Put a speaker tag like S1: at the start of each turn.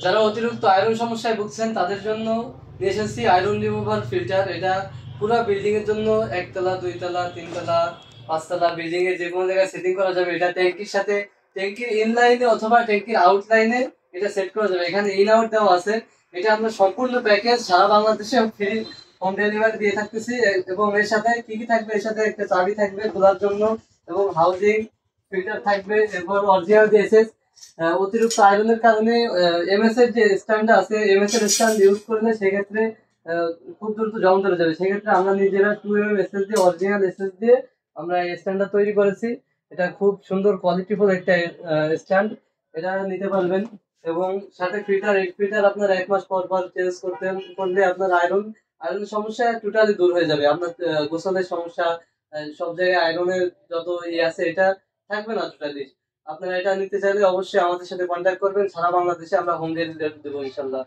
S1: যারা অতিরিক্ত আয়রন সমস্যায় ভুগছেন তাদের জন্য নিয়ে এসেছি আয়রন রিমুভার ফিল্টার। এটা পুরো বিল্ডিং এর জন্য, একতলা, দুইতলা, তিনতলা, পাঁচতলা বিল্ডিং এ যে কোনো জায়গায় সেটিং করা যাবে। এটা ট্যাঙ্কির সাথে, ট্যাঙ্কির ইন লাইনে অথবা ট্যাঙ্কির আউট লাইনে এটা সেট করা যাবে। এখানে ইন আউট দেওয়া আছে। এটা আমরা সম্পূর্ণ প্যাকেজ সারা বাংলাদেশে ফ্রি হোম ডেলিভারি দিয়ে থাকতেছি। এবং এর সাথে কি কি থাকবে, এর সাথে একটা চাবি থাকবে খোলার জন্য, এবং হাউজিং ফিল্টার থাকবে, এরপর অরিজিনাল যে এসএস। অতিরিক্ত আয়রনের কারণে এমএস এর যে স্ট্যান্ড আছে, এমএস এর স্ট্যান্ড ইউজ করলে সেক্ষেত্রে খুব দ্রুত জং ধরে যাবে। সেক্ষেত্রে আমরা নিজেরা 2mm এসএস দিয়ে, অরিজিনাল এসএস দিয়ে আমরা এই স্ট্যান্ডটা তৈরি করেছি। এটা খুব সুন্দর কোয়ালিটিফুল একটা স্ট্যান্ড, এটা নিতে পারবেন। এবং সাথে ফিল্টার, এক ফিল্টার আপনার 1 মাস পর পর চেঞ্জ করলে আপনার আয়রন সমস্যা টোটালি দূর হয়ে যাবে। আপনার গোসলের সমস্যা, সব জায়গায় আয়রনের যত ইয়ে আছে এটা থাকবে না টোটালি। আপনারা এটা নিতে চাইলে অবশ্যই আমাদের সাথে কন্ট্যাক্ট করবেন। সারা বাংলাদেশে আমরা হোম ডেলিভারি দেবো ইনশাল্লাহ।